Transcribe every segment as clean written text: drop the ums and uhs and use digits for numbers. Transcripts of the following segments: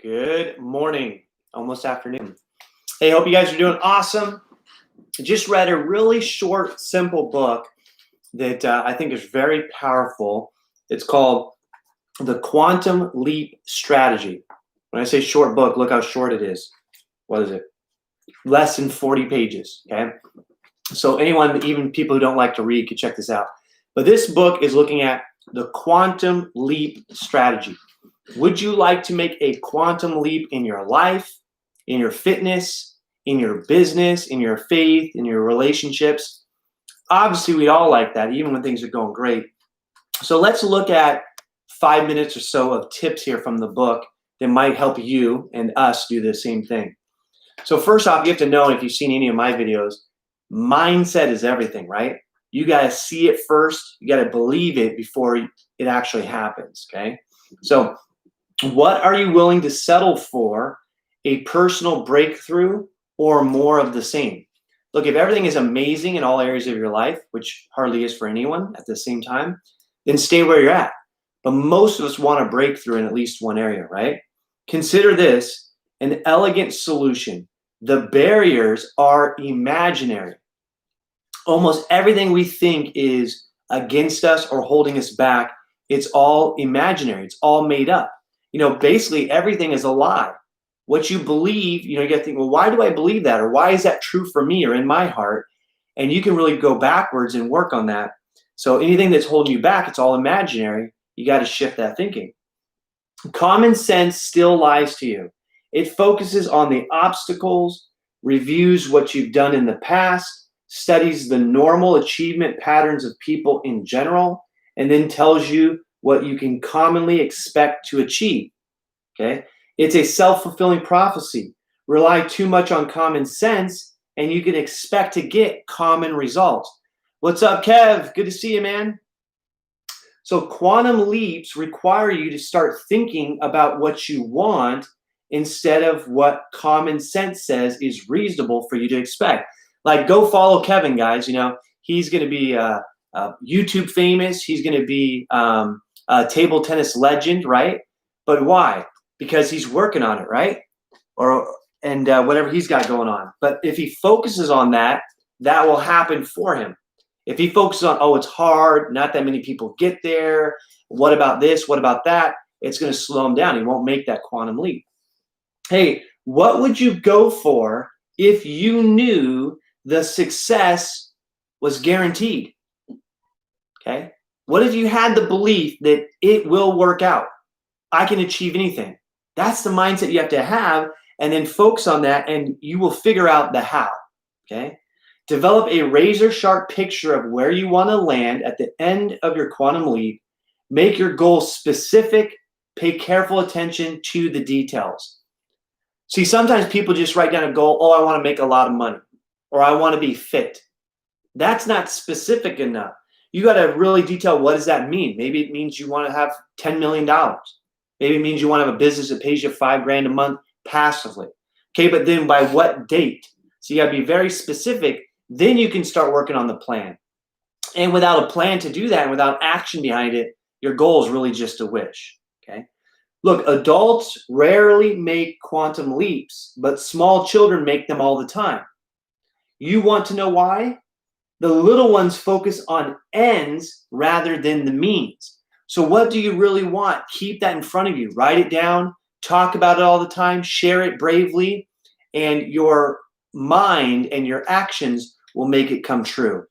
Good morning, almost afternoon. Hey, hope you guys are doing awesome. I just read a really short, simple book that I think is very powerful. It's called The Quantum Leap Strategy. When I say short book, look how short it is. What is it? Less than 40 pages, okay? So anyone, even people who don't like to read, can check this out. But this book is looking at the quantum leap strategy. Would you like to make a quantum leap in your life, in your fitness, in your business, in your faith, in your relationships? Obviously, we all like that, even when things are going great. So let's look at 5 minutes or so of tips here from the book that might help you and us do the same thing. So first off, you have to know, if you've seen any of my videos, mindset is everything, right? You got to see it first. You got to believe it before it actually happens, okay? So what are you willing to settle for? A personal breakthrough or more of the same? Look, if everything is amazing in all areas of your life, which hardly is for anyone at the same time, then stay where you're at. But most of us want a breakthrough in at least one area, right? Consider this an elegant solution. The barriers are imaginary. Almost everything we think is against us or holding us back, it's all imaginary. It's all made up. Basically everything is a lie. What you believe, you got to think, well, why do I believe that? Or why is that true for me or in my heart? And you can really go backwards and work on that. So anything that's holding you back, it's all imaginary. You got to shift that thinking. Common sense still lies to you. It focuses on the obstacles, reviews what you've done in the past, studies the normal achievement patterns of people in general, and then tells you what you can commonly expect to achieve, okay? It's a self-fulfilling prophecy. Rely too much on common sense, and you can expect to get common results. What's up, Kev? Good to see you, man. So quantum leaps require you to start thinking about what you want instead of what common sense says is reasonable for you to expect. Like, go follow Kevin, guys. He's going to be YouTube famous. He's going to be a table tennis legend, right? But why? Because he's working on it, right? And whatever he's got going on. But if he focuses on that, that will happen for him. If he focuses on, oh, it's hard, not that many people get there, what about this, what about that, it's going to slow him down. He won't make that quantum leap. Hey, what would you go for if you knew the success was guaranteed? Okay? What if you had the belief that it will work out? I can achieve anything. That's the mindset you have to have, and then focus on that, and you will figure out the how. Okay? Develop a razor-sharp picture of where you want to land at the end of your quantum leap. Make your goals specific. Pay careful attention to the details. See, sometimes people just write down a goal, oh, I want to make a lot of money, or I want to be fit. That's not specific enough. You got to really detail, what does that mean? Maybe it means you want to have $10 million. Maybe it means you want to have a business that pays you $5,000 a month passively. Okay, but then by what date? So you got to be very specific. Then you can start working on the plan. And without a plan to do that, and without action behind it, your goal is really just a wish. Okay. Look, adults rarely make quantum leaps, but small children make them all the time. You want to know why? The little ones focus on ends rather than the means. So what do you really want? Keep that in front of you. Write it down. Talk about it all the time. Share it bravely. And your mind and your actions will make it come true.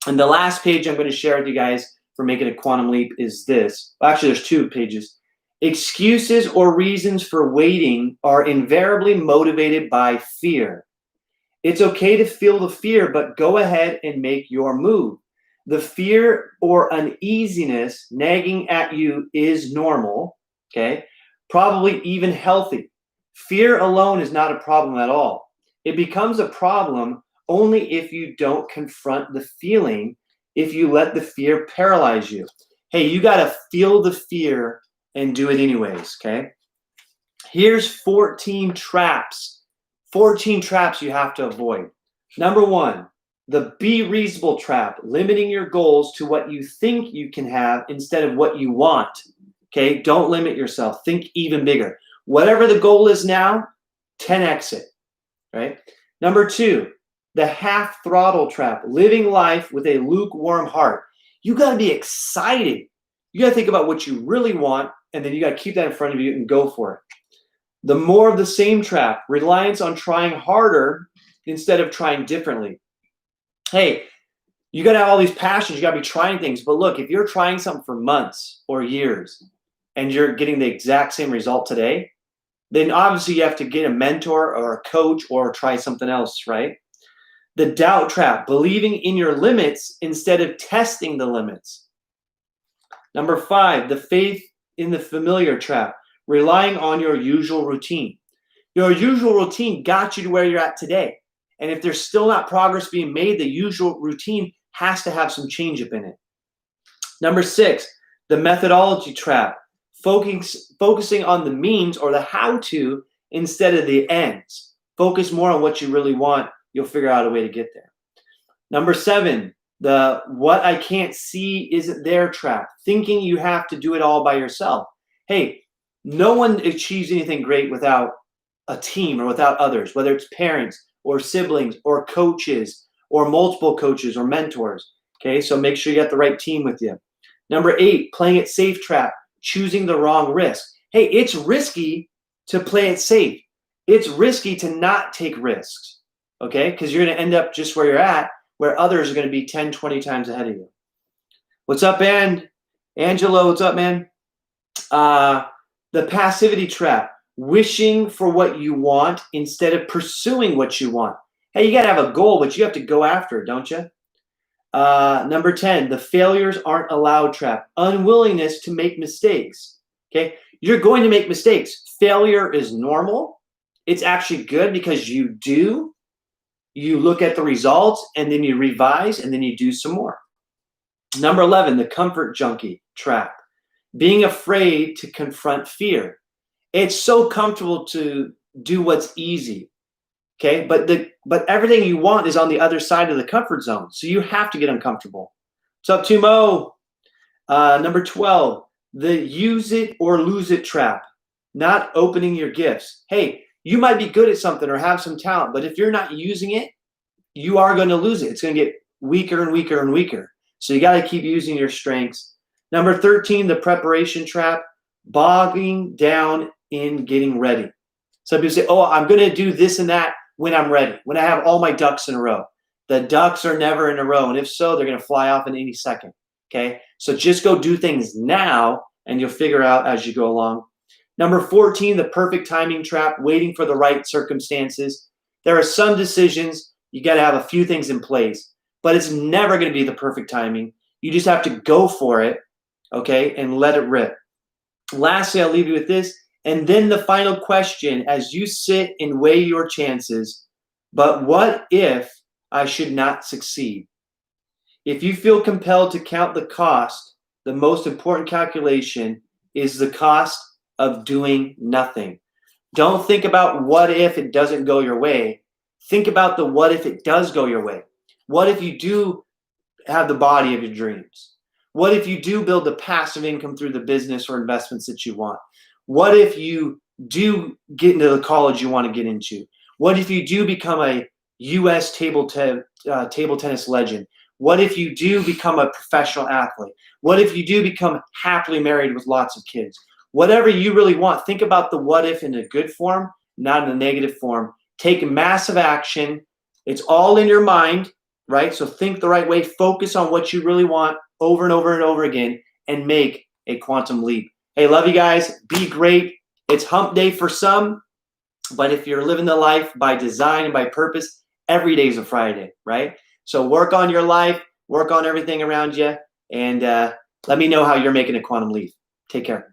And the last page I'm going to share with you guys for making a quantum leap is this. Well, actually, there's 2 pages. Excuses or reasons for waiting are invariably motivated by fear. It's okay to feel the fear, but go ahead and make your move. The fear or uneasiness nagging at you is normal, okay? Probably even healthy. Fear alone is not a problem at all. It becomes a problem only if you don't confront the feeling, if you let the fear paralyze you. Hey, you got to feel the fear and do it anyways, okay? Here's 14 traps. 14 traps you have to avoid. Number 1, the be reasonable trap, limiting your goals to what you think you can have instead of what you want. Okay, don't limit yourself. Think even bigger. Whatever the goal is now, 10x it, right? Number 2, the half throttle trap, living life with a lukewarm heart. You got to be excited. You got to think about what you really want, and then you got to keep that in front of you and go for it. The more of the same trap, reliance on trying harder instead of trying differently. Hey, you got to have all these passions. You got to be trying things. But look, if you're trying something for months or years and you're getting the exact same result today, then obviously you have to get a mentor or a coach or try something else, right? The doubt trap, believing in your limits instead of testing the limits. Number 5, the faith in the familiar trap, relying on your usual routine. Your usual routine got you to where you're at today. And if there's still not progress being made, the usual routine has to have some change up in it. Number 6, the methodology trap, focusing on the means or the how-to instead of the ends. Focus more on what you really want. You'll figure out a way to get there. Number 7, the what I can't see isn't there trap, thinking you have to do it all by yourself. Hey, no one achieves anything great without a team or without others, whether it's parents or siblings or coaches or multiple coaches or mentors. Okay, so make sure you got the right team with you. Number 8, playing it safe trap, choosing the wrong risk. Hey, it's risky to play it safe. It's risky to not take risks, okay? Because you're going to end up just where you're at, where others are going to be 10, 20 times ahead of you. What's up, Angelo, what's up, man? The passivity trap, wishing for what you want instead of pursuing what you want. Hey, you got to have a goal, but you have to go after it, don't you? Number 10, the failures aren't allowed trap, unwillingness to make mistakes. Okay, you're going to make mistakes. Failure is normal. It's actually good because you look at the results and then you revise and then you do some more. Number 11, the comfort junkie trap, being afraid to confront fear. It's so comfortable to do what's easy. Okay, but everything you want is on the other side of the comfort zone. So you have to get uncomfortable. What's up, Tumo? Number 12, the use it or lose it trap, not opening your gifts. Hey, you might be good at something or have some talent, but if you're not using it, you are going to lose it. It's going to get weaker and weaker and weaker. So you got to keep using your strengths. Number 13, the preparation trap, bogging down in getting ready. Some people say, oh, I'm going to do this and that when I'm ready, when I have all my ducks in a row. The ducks are never in a row. And if so, they're going to fly off in any second. Okay. So just go do things now and you'll figure out as you go along. Number 14, the perfect timing trap, waiting for the right circumstances. There are some decisions, you got to have a few things in place, but it's never going to be the perfect timing. You just have to go for it. Okay. And let it rip. Lastly, I'll leave you with this. And then the final question, as you sit and weigh your chances, but what if I should not succeed? If you feel compelled to count the cost, the most important calculation is the cost of doing nothing. Don't think about what if it doesn't go your way. Think about the what if it does go your way. What if you do have the body of your dreams? What if you do build the passive income through the business or investments that you want? What if you do get into the college you want to get into? What if you do become a U.S. table tennis legend? What if you do become a professional athlete? What if you do become happily married with lots of kids? Whatever you really want, think about the what if in a good form, not in a negative form. Take massive action. It's all in your mind, right? So think the right way. Focus on what you really want over and over and over again and make a quantum leap. Hey, love you guys. Be great. It's hump day for some, but if you're living the life by design and by purpose, every day is a Friday, right? So work on your life, work on everything around you, and let me know how you're making a quantum leap. Take care.